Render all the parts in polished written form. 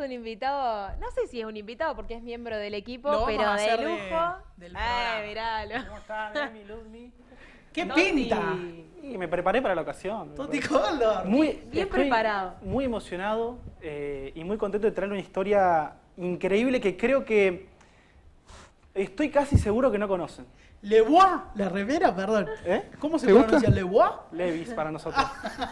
un invitado, no sé si es un invitado porque es miembro del equipo, Lo vamos pero a hacer de lujo. del programa. Miralo. ¿Cómo están, Emi, Ludmi? ¿Qué Toti. pinta? Y me preparé para la ocasión. Toti Cóndor. Bien Estoy preparado. Muy emocionado y muy contento de traer una historia increíble que creo que estoy casi seguro que no conocen. Le Bois, la remera, perdón. ¿Eh? ¿Cómo se ¿Te gusta? pronuncia? ¿Le Bois? Levis para nosotros.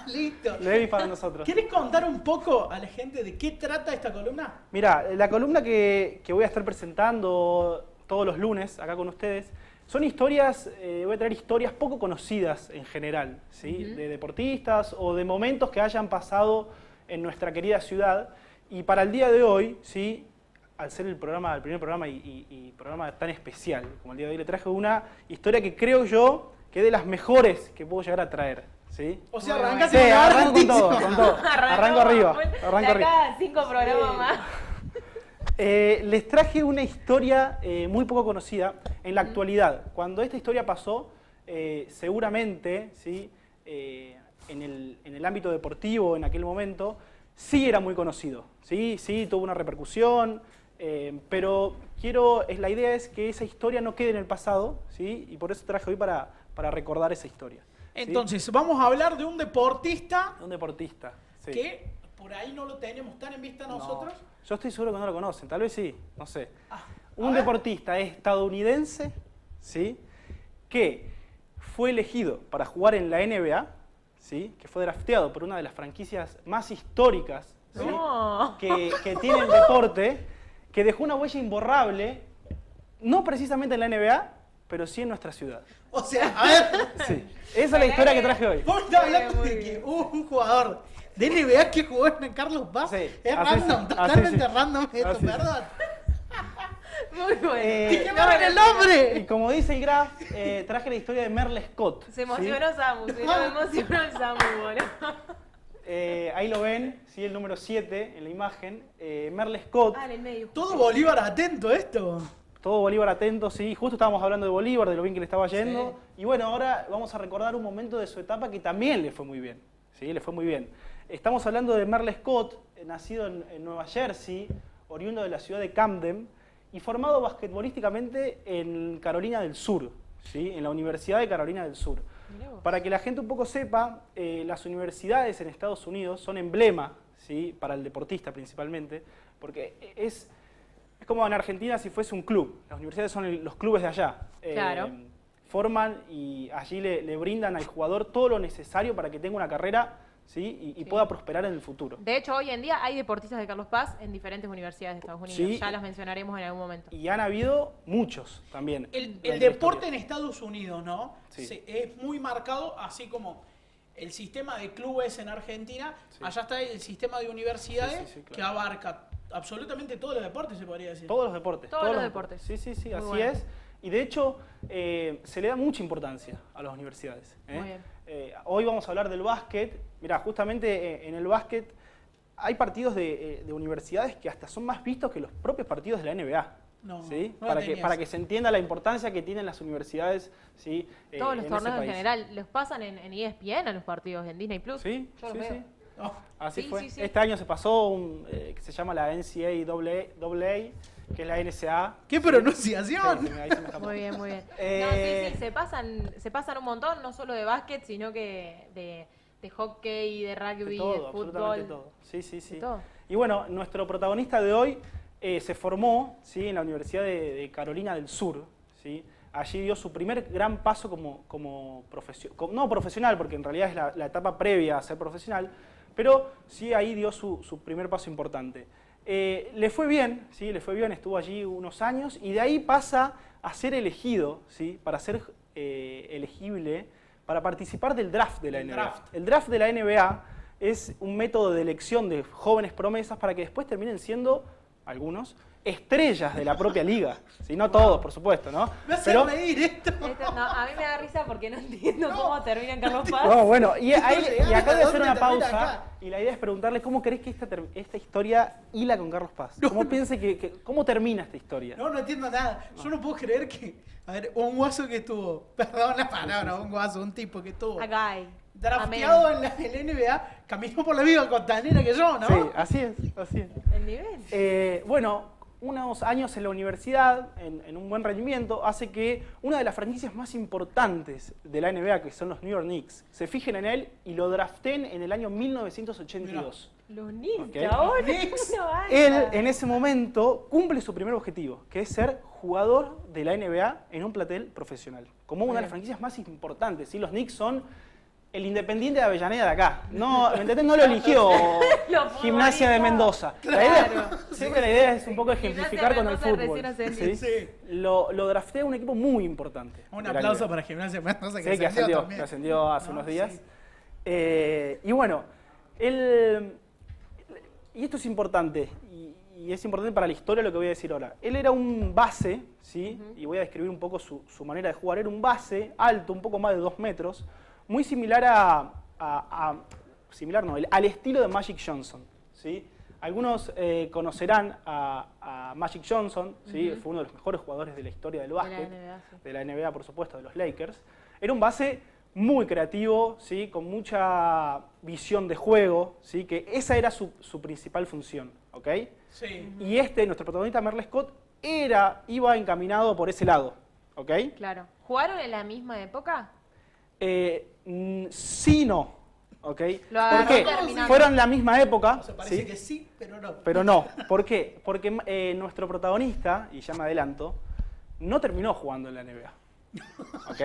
Listo. Levis para nosotros. ¿Quieres contar un poco a la gente de qué trata esta columna? Mira, la columna que voy a estar presentando todos los lunes acá con ustedes son historias, voy a traer historias poco conocidas en general, ¿sí? De deportistas o de momentos que hayan pasado en nuestra querida ciudad. Y para el día de hoy, ¿sí? Al ser el primer programa y programa tan especial como el día de hoy, le traje una historia que creo yo que es de las mejores que puedo llegar a traer, ¿sí? O sea, Muy arrancás Sí, en la arranco con todo, con todo. Arranco arriba, arranco arriba. Acá 5 programas más. Les traje una historia muy poco conocida en la actualidad. Cuando esta historia pasó, seguramente, ¿sí? En el ámbito deportivo en aquel momento, sí era muy conocido, sí tuvo una repercusión, pero la idea es que esa historia no quede en el pasado, ¿sí? Y por eso traje hoy para recordar esa historia. ¿sí? Entonces, vamos a hablar de un deportista Un deportista. Sí. que por ahí no lo tenemos tan en vista No, nosotros. yo estoy seguro que no lo conocen, tal vez sí, no sé. A Un ver. deportista estadounidense, ¿sí? Que fue elegido para jugar en la NBA, ¿sí? Que fue drafteado por una de las franquicias más históricas, ¿sí? No. que tiene el deporte, que dejó una huella imborrable, no precisamente en la NBA, pero sí en nuestra ciudad. O sea, a ver, Sí. Esa es la historia que traje hoy. vos estás hablando Muy de bien. que hubo un jugador de NBA que jugó en Carlos Paz. Sí, Es así random, sí, totalmente así sí. random esto, Así sí. perdón. Muy bueno. Eh, ¡Te quemaron el nombre! Y como dice el Graf, traje la historia de Merle Scott. Se emocionó ¿sí? Samu, se emocionó el Samu, boludo. Ahí lo ven, ¿sí? El número 7 en la imagen. Merle Scott, Ah, en el medio. Todo Bolívar atento a esto. todo Bolívar atento, sí. Justo estábamos hablando de Bolívar, de lo bien que le estaba yendo. Sí. Y bueno, ahora vamos a recordar un momento de su etapa que también le fue muy bien. ¿Sí? Le fue muy bien. Estamos hablando de Merle Scott, nacido en Nueva Jersey, oriundo de la ciudad de Camden y formado basquetbolísticamente en Carolina del Sur, ¿sí? En la Universidad de Carolina del Sur. Mirá vos. Para que la gente un poco sepa, las universidades en Estados Unidos son emblema, ¿sí? Para el deportista principalmente, porque es como en Argentina si fuese un club. Las universidades son los clubes de allá. Claro. Forman y allí le brindan al jugador todo lo necesario para que tenga una carrera, ¿sí? y Sí. pueda prosperar en el futuro. De hecho, hoy en día hay deportistas de Carlos Paz en diferentes universidades de Estados Unidos. Sí. Ya las mencionaremos en algún momento. Y han habido muchos también. El durante la deporte en historia. Estados Unidos, ¿no? Sí. Es muy marcado, así como el sistema de clubes en Argentina, Sí. allá está el sistema de universidades Sí, claro. que abarca absolutamente todos los deportes, se podría decir. Todos los deportes. Todos los deportes. Sí, sí, Muy así bueno. es. Y de hecho, se le da mucha importancia a las universidades. ¿eh? Muy bien. Hoy vamos a hablar del básquet. Mirá, justamente en el básquet hay partidos de universidades que hasta son más vistos que los propios partidos de la NBA. No, ¿sí? no la para tenía que esa. se entienda la importancia que tienen las universidades, ¿sí? Todos los en ese torneos en país. general, ¿los pasan en ESPN a los partidos en Disney Plus? Sí, Yo los sí, veo. sí. No. Así Sí, fue. sí, sí. Este año se pasó que se llama la NCAA, que es la NSA. ¡Qué pronunciación! Sí, ahí se me escapó. Muy bien, muy bien. Eh, No, sí, se pasan un montón, no solo de básquet, sino que de hockey, de rugby, De todo, de absolutamente fútbol. todo. Sí, sí, sí. De todo. Y bueno, nuestro protagonista de hoy se formó, ¿sí? En la Universidad de Carolina del Sur, ¿sí? Allí dio su primer gran paso como no profesional, porque en realidad es la etapa previa a ser profesional, pero sí ahí dio su primer paso importante. Le fue bien, ¿sí? Le fue bien, estuvo allí unos años y de ahí pasa a ser elegido, ¿sí? Para ser elegible para participar del draft de la El NBA. draft. El draft de la NBA es un método de elección de jóvenes promesas para que después terminen siendo, algunos, estrellas de la propia liga. ¿Sí? No todos, por supuesto, ¿no? Me hace Pero, reír esto. No, a mí me da risa porque no entiendo No. cómo terminan Carlos Paz. no, bueno, y llegando acá voy a a hacer dónde una termina pausa acá. y la idea es preguntarle cómo crees que esta historia hila con Carlos Paz. No, ¿Cómo no. piensa cómo termina esta historia? No entiendo nada. Yo no puedo creer que. A ver, un guaso que estuvo. Perdón la palabra, un guaso, un tipo que estuvo. A guy. drafteado en la NBA, caminó por la vida costanera que yo, ¿no? Sí, así es, así es. El nivel. Bueno, unos años en la universidad, en un buen rendimiento, hace que una de las franquicias más importantes de la NBA, que son los New York Knicks, se fijen en él y lo draften en el año 1982. Los Knicks, Ok. ahora Knicks. una banda. Él, en ese momento, cumple su primer objetivo, que es ser jugador de la NBA en un plantel profesional. Como una de las franquicias más importantes. ¿Sí? Los Knicks son el Independiente de Avellaneda de acá. No, ¿me entendés? No lo eligió Lo Gimnasia de futbolista. Mendoza. Claro. Siempre la idea es un poco Gimnasia ejemplificar con el Mendoza fútbol. recién ascendido. ¿sí? Sí. Lo draftea un equipo muy importante. Un de la aplauso NBA. para Gimnasia Mendoza, Sí, que ascendió, también. que ascendió hace unos días. Sí. Y bueno, él... Y esto es importante, y es importante para la historia lo que voy a decir ahora. Él era un base, ¿sí? Y voy a describir un poco su manera de jugar. Era un base alto, un poco más de 2 metros, muy similar al estilo de Magic Johnson, ¿sí? Algunos conocerán a Magic Johnson, ¿sí? Fue uno de los mejores jugadores de la historia del básquet, NBA, sí. de la NBA, por supuesto, de los Lakers. Era un base muy creativo, ¿sí? Con mucha visión de juego, ¿sí? Que esa era su principal función, ¿ok? Sí. Y nuestro protagonista Merle Scott, iba encaminado por ese lado, ¿ok? Claro. ¿Jugaron en la misma época? Sí, no, ¿ok? Lo agarró ¿Por qué? terminando. Fueron la misma época, O sea, parece ¿sí? que sí, pero no. Pero no. ¿Por qué? Porque nuestro protagonista, y ya me adelanto, no terminó jugando en la NBA. ¿Ok?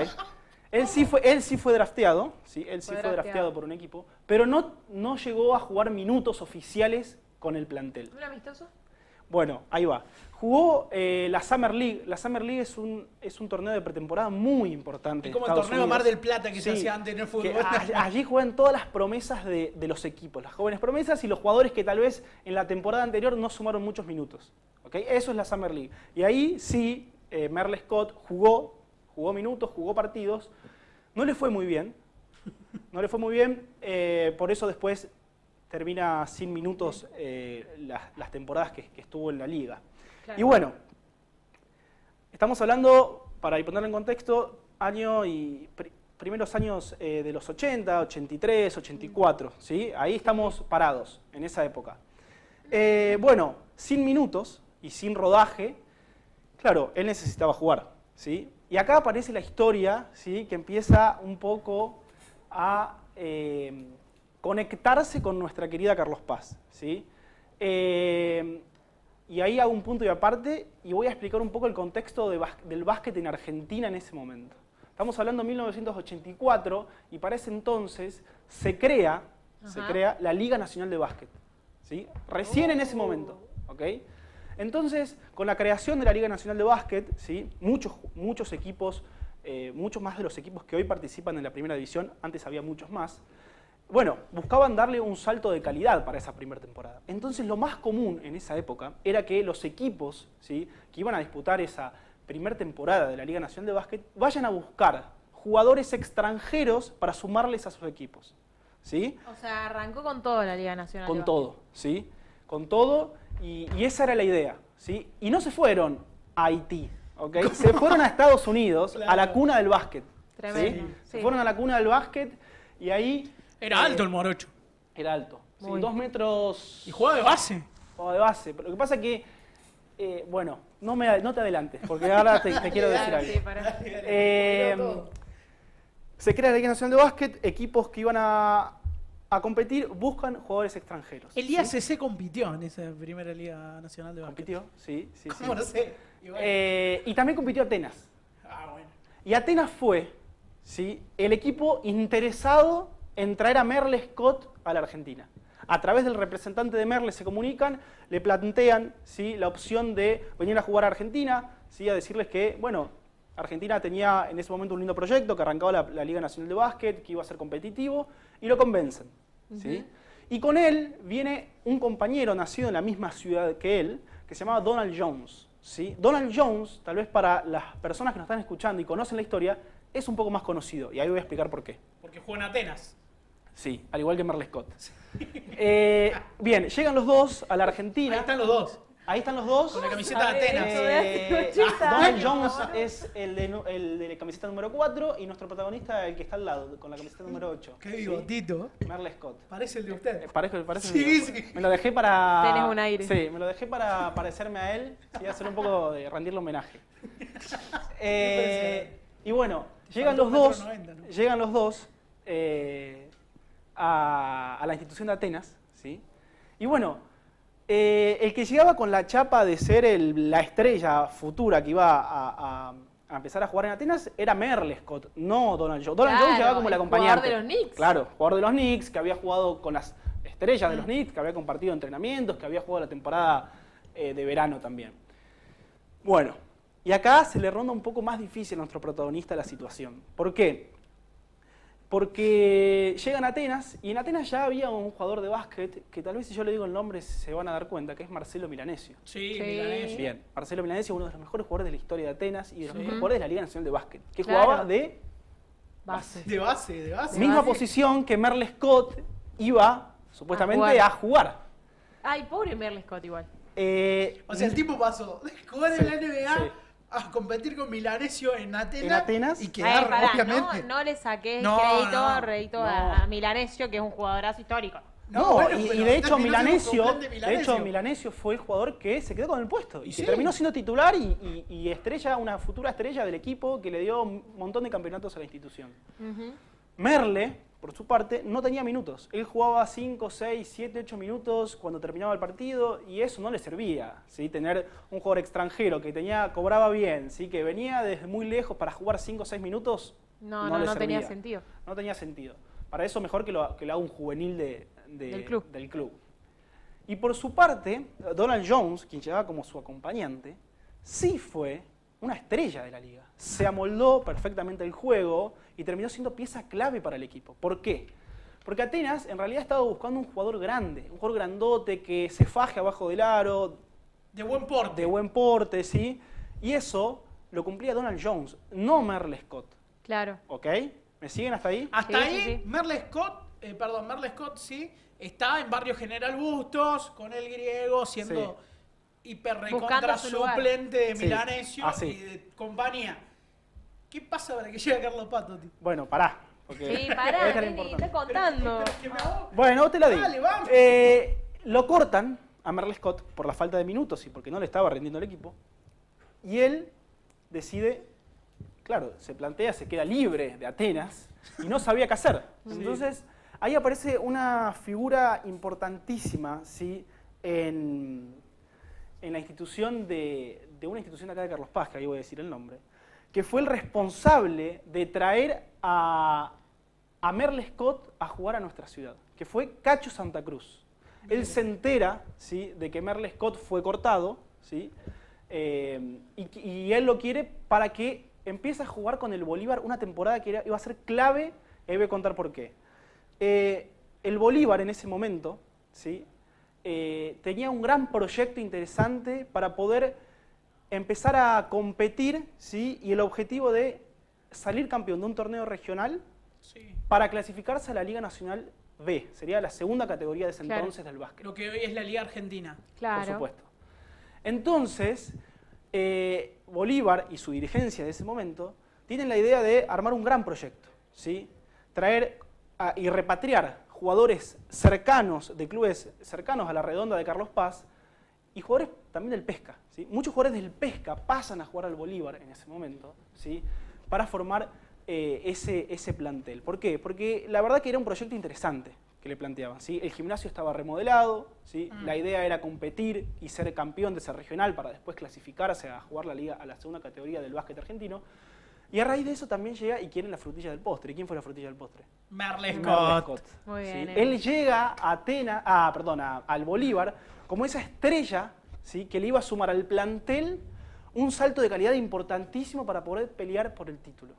Él sí fue drafteado, ¿sí? Él sí fue drafteado por un equipo, pero no llegó a jugar minutos oficiales con el plantel. ¿Un amistoso? Bueno, ahí va. Jugó la Summer League. La Summer League es un torneo de pretemporada muy importante. Es como en el Estados torneo Unidos. Mar del Plata que se Sí, hacía antes en el fútbol. que allí juegan todas las promesas de los equipos, las jóvenes promesas y los jugadores que tal vez en la temporada anterior no sumaron muchos minutos. ¿Ok? Eso es la Summer League. Y ahí sí, Merle Scott jugó minutos, jugó partidos. No le fue muy bien. Por eso después termina sin minutos las temporadas que estuvo en la liga. Claro. Y bueno, estamos hablando, para ponerlo en contexto, primeros años de los 80, 83, 84, ¿sí? Ahí estamos parados, en esa época. Bueno, sin minutos y sin rodaje, claro, él necesitaba jugar, ¿sí? Y acá aparece la historia, ¿sí? Que empieza un poco a conectarse con nuestra querida Carlos Paz, ¿sí? Y ahí hago un punto y aparte y voy a explicar un poco el contexto del básquet en Argentina en ese momento. Estamos hablando de 1984 y para ese entonces se crea la Liga Nacional de Básquet, ¿sí? Recién en ese momento, ¿ok? Entonces, con la creación de la Liga Nacional de Básquet, ¿sí? Muchos equipos, muchos más de los equipos que hoy participan en la primera división, antes había muchos más, bueno, buscaban darle un salto de calidad para esa primera temporada. Entonces, lo más común en esa época era que los equipos, ¿sí? Que iban a disputar esa primera temporada de la Liga Nacional de Básquet vayan a buscar jugadores extranjeros para sumarles a sus equipos, ¿sí? O sea, arrancó con todo la Liga Nacional. Con de todo, ¿sí? Con todo, y esa era la idea, ¿sí? Y no se fueron a Haití, ¿ok? Se fueron a Estados Unidos, Claro. a la cuna del básquet. Tremendo, ¿sí? sí. Se fueron a la cuna del básquet y ahí... Era alto el morocho. Era alto, ¿sí? Muy. 2 metros... Y jugaba de base. Jugaba de base. Pero lo que pasa es que, bueno, no te adelantes, porque ahora te quiero decir Claro, algo. sí, pará. Se crea la Liga Nacional de Básquet, equipos que iban a competir buscan jugadores extranjeros. El ¿sí? IACC compitió en esa primera Liga Nacional de Básquet. Compitió, sí, sí, sí. ¿Cómo no sé? Igual. Y también compitió Atenas. Bueno. Y Atenas fue, ¿sí? El equipo interesado en traer a Merle Scott a la Argentina. A través del representante de Merle se comunican, le plantean, ¿sí? La opción de venir a jugar a Argentina, ¿sí? A decirles que, bueno, Argentina tenía en ese momento un lindo proyecto, que arrancaba la Liga Nacional de Básquet, que iba a ser competitivo, y lo convencen, ¿sí? Y con él viene un compañero nacido en la misma ciudad que él, que se llamaba Donald Jones, ¿sí? Donald Jones, tal vez para las personas que nos están escuchando y conocen la historia, es un poco más conocido, y ahí voy a explicar por qué. Porque jugó en Atenas. Sí, al igual que Merle Scott. Bien, llegan los dos a la Argentina. Ahí están los dos. Ahí están los dos. Con la camiseta de Atenas. Donald Jones es el de la camiseta número 4 y nuestro protagonista el que está al lado, con la camiseta número 8. Qué bigotito. ¿Sí? Merle Scott. Parece el de usted. Parece Sí, mío. sí. Me lo dejé para... Tenés un aire. Sí, me lo dejé para parecerme a él y hacer un poco de rendirle homenaje. Y bueno, llegan los dos, 1,90 m, ¿no? llegan los dos a la institución de Atenas, ¿sí? Y bueno, el que llegaba con la chapa de ser la estrella futura que iba a empezar a jugar en Atenas era Merle Scott, no Donald Jones. Donald Jones llegaba como el acompañante. Jugador de los Knicks. Claro, jugador de los Knicks, que había jugado con las estrellas de los Knicks, que había compartido entrenamientos, que había jugado la temporada de verano también. Bueno, y acá se le ronda un poco más difícil a nuestro protagonista la situación. ¿Por qué? Porque llegan a Atenas, y en Atenas ya había un jugador de básquet, que tal vez si yo le digo el nombre se van a dar cuenta, que es Marcelo Milanesio. Sí, Sí. Milanesio. Bien, Marcelo Milanesio, uno de los mejores jugadores de la historia de Atenas y de los Sí. mejores jugadores de la Liga Nacional de Básquet, que Claro. jugaba de Base. De base, de base. misma base. posición que Merle Scott iba supuestamente A a jugar. Ay, pobre Merle Scott igual. O sea, el tipo pasó de jugar en la NBA sí. a competir con Milanesio en Atenas. En Atenas. Y Ay, quedar, pará, obviamente. no le saqué No, rédito no. a Milanesio, que es un jugadorazo histórico. No, bueno, y pero de hecho Milanesio Milanesio, suplente Milanesio. Milanesio fue el jugador que se quedó con el puesto y Y que sí. terminó siendo titular y estrella, una futura estrella del equipo que le dio un montón de campeonatos a la institución. Ujú. Merle, por su parte, no tenía minutos. Él jugaba 5, 6, 7, 8 minutos cuando terminaba el partido y eso no le servía, ¿sí? Tener un jugador extranjero que cobraba bien, ¿sí? Que venía desde muy lejos para jugar 5 o 6 minutos, No le tenía servía. sentido. No tenía sentido. Para eso mejor que lo haga un juvenil del club. Y por su parte, Donald Jones, quien llegaba como su acompañante, sí fue una estrella de la liga. Se amoldó perfectamente el juego y terminó siendo pieza clave para el equipo. ¿Por qué? Porque Atenas en realidad estaba buscando un jugador grande, un jugador grandote que se faje abajo del aro, De buen porte. de buen porte, ¿sí? Y eso lo cumplía Donald Jones, no Merle Scott. Claro. ¿Ok? ¿Me siguen hasta ahí? Hasta Sí, ahí, sí, sí. Merle Scott, sí, está en Barrio General Bustos, con el griego, siendo hiper recontra Buscando su lugar. suplente de Sí, Milanesio así. y de compañía. ¿Qué pasa para que llegue Carlos Pato, tío? Bueno, pará. Porque Sí, pará, esta era Neni, importante. está contando. Pero es que me hago- Bueno, te la digo. Dale, vamos. Lo cortan a Merle Scott por la falta de minutos y porque no le estaba rindiendo el equipo. Y él decide, claro, se plantea, se queda libre de Atenas y no sabía qué hacer. Entonces, ahí aparece una figura importantísima, ¿sí? En la institución de una institución acá de Carlos Paz, que ahí voy a decir el nombre, que fue el responsable de traer a Merle Scott a jugar a nuestra ciudad, que fue Cacho Santa Cruz. Él se entera, ¿sí?, de que Merle Scott fue cortado, ¿sí? Y él lo quiere para que empiece a jugar con el Bolívar una temporada que iba a ser clave, y ahí voy a contar por qué. El Bolívar en ese momento, ¿sí?, tenía un gran proyecto interesante para poder empezar a competir, ¿sí?, y el objetivo de salir campeón de un torneo regional Sí. para clasificarse a la Liga Nacional B. Sería la segunda categoría de ese Claro. entonces del básquet, Lo que hoy es la Liga Argentina. Claro. por supuesto. Entonces, Bolívar y su dirigencia de ese momento tienen la idea de armar un gran proyecto, ¿sí? Traer y repatriar jugadores cercanos, de clubes cercanos a la redonda de Carlos Paz, y jugadores también del Pesca, ¿sí? Muchos jugadores del Pesca pasan a jugar al Bolívar en ese momento, ¿sí?, para formar ese plantel. ¿Por qué? Porque la verdad que era un proyecto interesante que le planteaban, ¿sí? El gimnasio estaba remodelado, ¿sí? La idea era competir y ser campeón de ese regional para después clasificarse a jugar la liga a la segunda categoría del básquet argentino. Y a raíz de eso también llega y quieren la frutilla del postre. ¿Y quién fue la frutilla del postre? Merle Merle Scott. Muy ¿sí? bien, Él llega a al Bolívar como esa estrella, ¿sí?, que le iba a sumar al plantel un salto de calidad importantísimo para poder pelear por el título,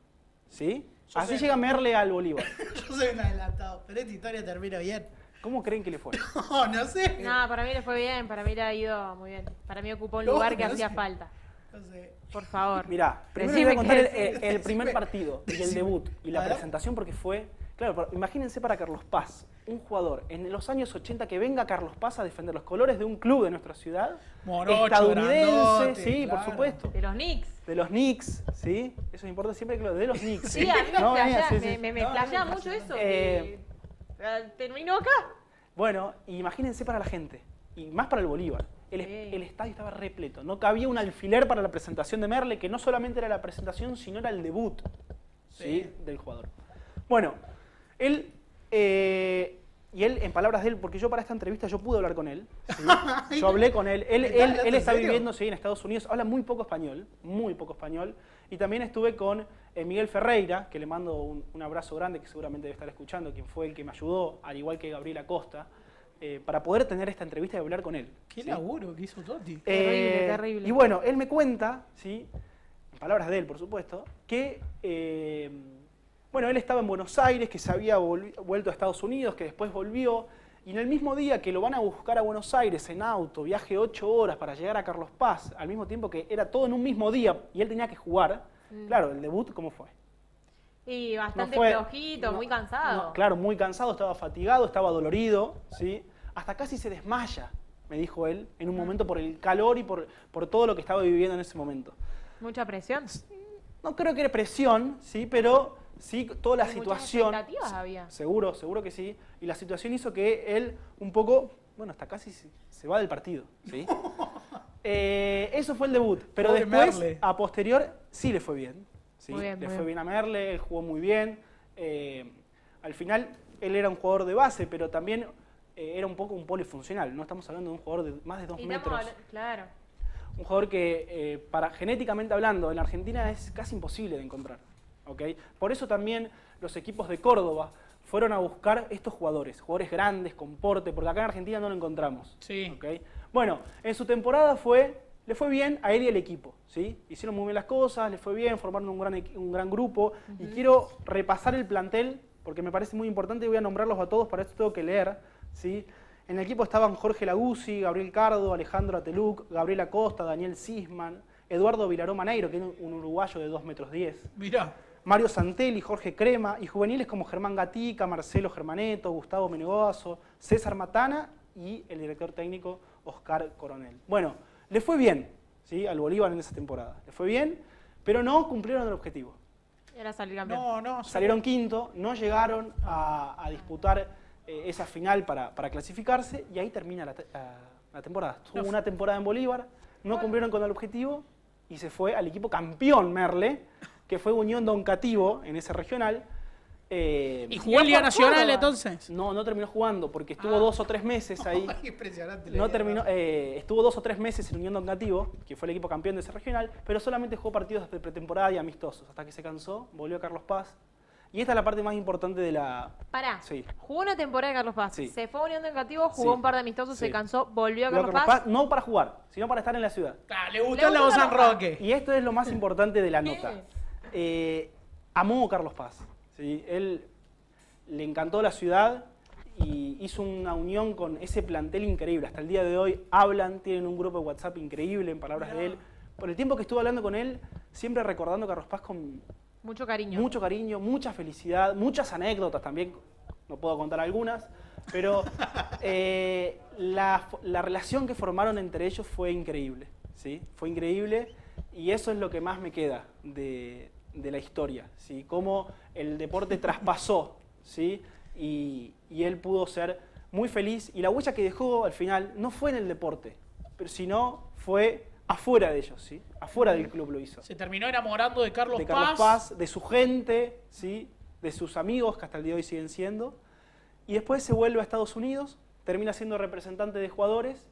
¿sí? Yo Así sé. llega Merle al Bolívar. Yo soy un adelantado, pero esta historia termina bien. ¿Cómo creen que le fue? No sé. No, para mí le fue bien, para mí le ha ido muy bien. Para mí ocupó un No, lugar que no hacía sé. falta. No sé. Por favor. Mirá, primero Decime les voy a contar qué el primer Decime. partido y el debut y la A ver. presentación porque fue Claro, pero imagínense para Carlos Paz, un jugador en los años 80 que venga Carlos Paz a defender los colores de un club de nuestra ciudad, Morocho, estadounidense, grandote, sí, claro. por supuesto. De los Knicks. De los Knicks, ¿sí? Eso importa siempre que lo de los Knicks. Sí, a mí me No, flashea, sí, sí. me No, flashea no, mucho no, eso. eh, Terminó acá. Bueno, imagínense para la gente, y más para el Bolívar. El estadio estaba repleto, no cabía un alfiler para la presentación de Merle, que no solamente era la presentación, sino era el debut, ¿sí? Del jugador. Bueno, él, y él, en palabras de él, porque yo para esta entrevista yo pude hablar con él, ¿sí? Yo hablé con él, él está viviendo en Estados Unidos, habla muy poco español, y también estuve con Miguel Ferreira, que le mando un abrazo grande, que seguramente debe estar escuchando, quien fue el que me ayudó, al igual que Gabriel Acosta, para poder tener esta entrevista y hablar con él. Qué ¿sí? laburo que hizo Totti. Terrible, terrible. Y bueno, él me cuenta, ¿sí? En palabras de él, por supuesto, que bueno, él estaba en Buenos Aires, que se había vuelto a Estados Unidos, que después volvió, y en el mismo día que lo van a buscar a Buenos Aires en auto, viaje 8 horas para llegar a Carlos Paz, al mismo tiempo que era todo en un mismo día y él tenía que jugar, claro, el debut, ¿cómo fue? Y bastante No fue- flojito, no, muy cansado. no, claro, muy cansado, estaba fatigado, estaba dolorido, ¿sí? Hasta casi se desmaya, me dijo él, en un momento por el calor y por todo lo que estaba viviendo en ese momento. Mucha presión. No creo que era presión, ¿sí? Pero sí toda la Y muchas situación. expectativas había. Seguro que sí. Y la situación hizo que él un poco, bueno, hasta casi se va del partido, ¿sí? Eso fue el debut, pero Pobre después, Merle. a posterior, sí le fue bien. ¿sí? Muy bien, Le muy fue bien. bien a Merle, él jugó muy bien. Al final, él era un jugador de base, pero también era un poco un polifuncional. No estamos hablando de un jugador de más de 2 Y metros. claro. Un jugador que, genéticamente hablando, en la Argentina es casi imposible de encontrar. ¿ok? Por eso también los equipos de Córdoba fueron a buscar estos jugadores grandes, con porte, porque acá en Argentina no lo encontramos. Sí. ¿ok? Bueno, en su temporada le fue bien a él y al equipo. ¿sí? Hicieron muy bien las cosas, le fue bien, formaron un gran grupo. Y quiero repasar el plantel, porque me parece muy importante y voy a nombrarlos a todos, para esto tengo que leer. ¿sí? En el equipo estaban Jorge Laguzzi, Gabriel Cardo, Alejandro Ateluc, Gabriel Acosta, Daniel Sisman, Eduardo Vilaró Maneiro, que es un uruguayo de 2,10 metros. Mirá. Mario Santelli, Jorge Crema, y juveniles como Germán Gatica, Marcelo Germaneto, Gustavo Menegoso, César Matana y el director técnico Oscar Coronel. Bueno, le fue bien, ¿sí? Al Bolívar en esa temporada. Le fue bien, pero no cumplieron el objetivo. Era salir campeón. No. Salieron quinto, no llegaron a disputar esa final para clasificarse y ahí termina la temporada. Tuvo una temporada en Bolívar, no cumplieron con el objetivo y se fue al equipo campeón Merle, que fue Unión Don Cativo en ese regional. ¿Y jugó en Liga Nacional entonces? No terminó jugando porque estuvo 2 o 3 meses ahí. Ay, impresionante. No terminó, estuvo 2 o 3 meses en Unión Don Cativo, que fue el equipo campeón de ese regional, pero solamente jugó partidos de pretemporada y amistosos, hasta que se cansó, volvió a Carlos Paz. Y esta es la parte más importante de la... Pará, Sí. jugó una temporada de Carlos Paz, Sí. se fue a Unión de Cativo, jugó Sí. un par de amistosos, Sí. se cansó, volvió a Volvió Carlos Paz. no para jugar, sino para estar en la ciudad. Ah, le gustó el Lago gustó San Carlos Paz. Roque. Y esto es lo más importante de la nota. Amó Carlos Paz. ¿sí? Él le encantó la ciudad y hizo una unión con ese plantel increíble. Hasta el día de hoy hablan, tienen un grupo de WhatsApp increíble, en palabras de él. Por el tiempo que estuve hablando con él, siempre recordando a Carlos Paz con Mucho cariño. mucho cariño, mucha felicidad, muchas anécdotas también, no puedo contar algunas, pero la relación que formaron entre ellos fue increíble, ¿sí? Fue increíble y eso es lo que más me queda de la historia, ¿sí? Cómo el deporte traspasó, ¿sí? Y él pudo ser muy feliz y la huella que dejó al final no fue en el deporte, pero sino fue afuera de ellos, ¿sí? Afuera del club lo hizo. Se terminó enamorando de Carlos, De Carlos Paz, de su gente, ¿sí? De sus amigos, que hasta el día de hoy siguen siendo. Y después se vuelve a Estados Unidos, termina siendo representante de jugadores,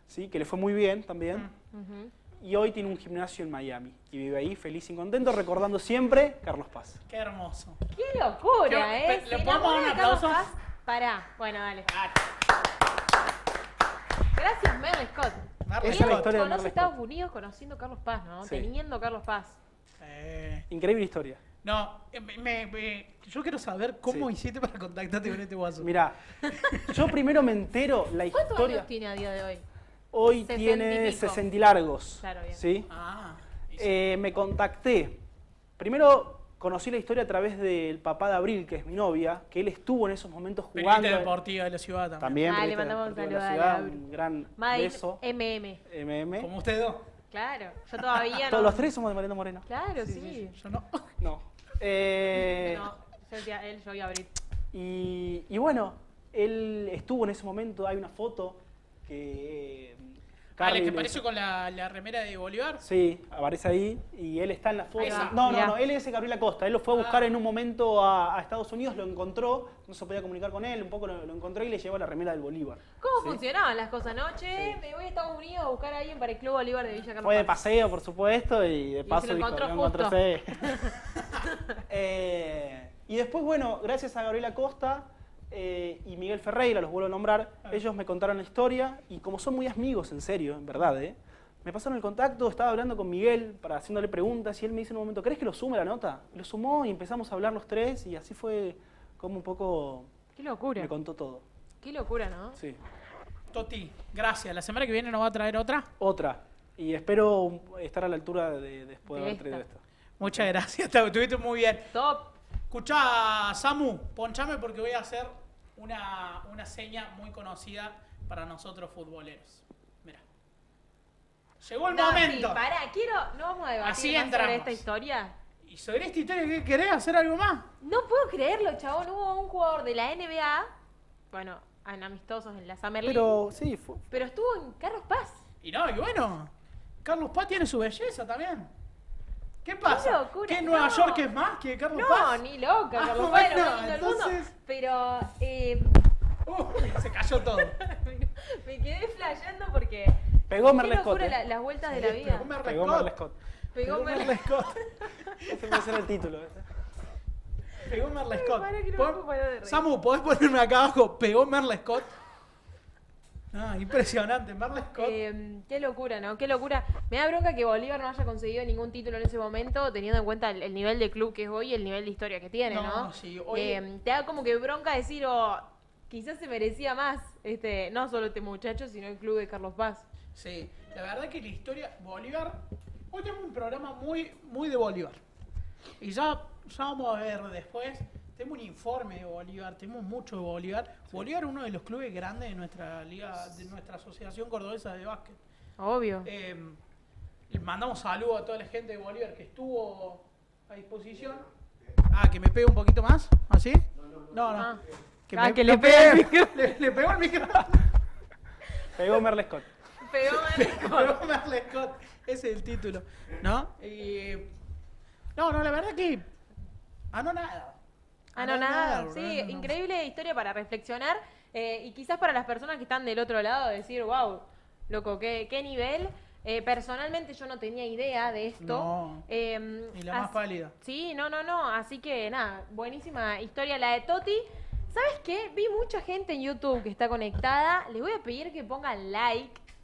¿sí? Que le fue muy bien también. Ujú. Y hoy tiene un gimnasio en Miami. Y vive ahí feliz y contento, recordando siempre Carlos Paz. Qué hermoso. ¡Qué locura, ¿Le Se podemos dar un enamora de Carlos aplauso? Paz. Pará, bueno, dale. Gracias, Merle Scott. Merle Esa es la Scott. historia de Conoce Merle Estados Scott. Unidos conociendo a Carlos Paz, ¿no? Sí. Teniendo a Carlos Paz. Increíble historia. No, yo quiero saber cómo Sí. hiciste para contactarte con este guaso. Mirá, yo primero me entero la ¿Cuántos historia. años tiene a día de hoy? Hoy 60 y tiene pico. 60 y largos. Claro, bien. ¿sí? Ah, Me contacté. Primero, conocí la historia a través del papá de Abril, que es mi novia, que él estuvo en esos momentos Periodista jugando. deportiva de la ciudad también. También, Le periodista mandamos un deportivo de saludo la a ciudad, Abril. un gran Mike beso. MM. Como ustedes dos. Claro, yo todavía no. Todos los tres somos de Mariano Moreno. Claro, sí. Yo no. No. No, yo decía él, yo y Abril. Y bueno, él estuvo en ese momento, hay una foto que... Vale, Carly que le- apareció con la remera de Bolívar. Sí, aparece ahí y él está en la foto. Ahí va, No, mirá. él es Gabriel Acosta. Él lo fue a buscar en un momento a Estados Unidos, lo encontró, no se podía comunicar con él, un poco lo encontró y le llevó la remera del Bolívar. ¿Cómo ¿Sí? funcionaban las cosas, no? Che, me voy a Estados Unidos a buscar a alguien para el Club Bolívar de Villa Carlos Fue de Paz. paseo, por supuesto, y de paso se lo dijo, encontró "Lo encontré, justo". sí". Y después, bueno, gracias a Gabriel Acosta y Miguel Ferreira, los vuelvo a nombrar, ellos me contaron la historia y como son muy amigos, en serio, en verdad, me pasaron el contacto, estaba hablando con Miguel para haciéndole preguntas y él me dice en un momento, ¿crees que lo sume la nota? Lo sumó y empezamos a hablar los tres y así fue como un poco Qué locura. me contó todo. Qué locura, ¿no? Sí. Toti, gracias. La semana que viene nos va a traer otra. Otra. Y espero estar a la altura de después de De haber traído esta. esto. Muchas gracias. Estuviste muy bien. Top. Escuchá, Samu, ponchame porque voy a hacer una seña muy conocida para nosotros futboleros. Mira. Llegó el No, momento. sí, pará, no vamos a debatir Así más entramos. sobre esta historia. Y sobre esta historia, ¿qué querés hacer algo más? No puedo creerlo, chabón. Hubo un jugador de la NBA, bueno, en amistosos en la Summer League, Pero sí, pero estuvo en Carlos Paz. Y no, y bueno, Carlos Paz tiene su belleza también. ¿Qué pasa? locura, ¿Qué Nueva no. York es más que Carlos No, Paz? ni loca, Ah, Carlos Paz bueno, era lo más lindo del mundo. entonces- Pero Se cayó todo. me quedé flasheando porque. Pegó qué Merle locura Scott, las vueltas de la Sí, vida. pegó Merle pegó Scott. Merle Scott. Pegó Merle- Merle Scott. Ese puede ser el título. Pegó Merle Ay, Scott. para que no Pon- me puedo parar de reír. Samu, ¿podés ponerme acá abajo? Pegó Merle Scott. Ah, impresionante, Merle Scott. Qué locura, ¿no? Qué locura. Me da bronca que Bolívar no haya conseguido ningún título en ese momento, teniendo en cuenta el nivel de club que es hoy y el nivel de historia que tiene, ¿no? No, sí, hoy- Te da como que bronca decir, oh, quizás se merecía más, no solo este muchacho, sino el club de Carlos Paz. Sí, la verdad que la historia Bolívar. Hoy tenemos un programa muy de Bolívar. Y ya vamos a ver después. Tenemos un informe de Bolívar, tenemos mucho de Bolívar. Bolívar es uno de los clubes grandes de nuestra liga, de nuestra asociación cordobesa de básquet. Obvio. Les mandamos saludos a toda la gente de Bolívar que estuvo a disposición. Ah, que me pegue un poquito más, ¿así? No. Ah. Que, Ah, que le pegue el micrófono. Le pegó el micrófono. Pegó Merle Scott. Pegó Pegó Merle Scott. Ese es el título, ¿no? No, la verdad que anonadado. Anonada, sí, no. increíble historia para reflexionar y quizás para las personas que están del otro lado decir, wow, loco, qué nivel. Personalmente yo no tenía idea de esto. No, ni la más pálida. Sí, no, así que nada, buenísima historia la de Toti. ¿Sabes qué? Vi mucha gente en YouTube que está conectada. Les voy a pedir que pongan like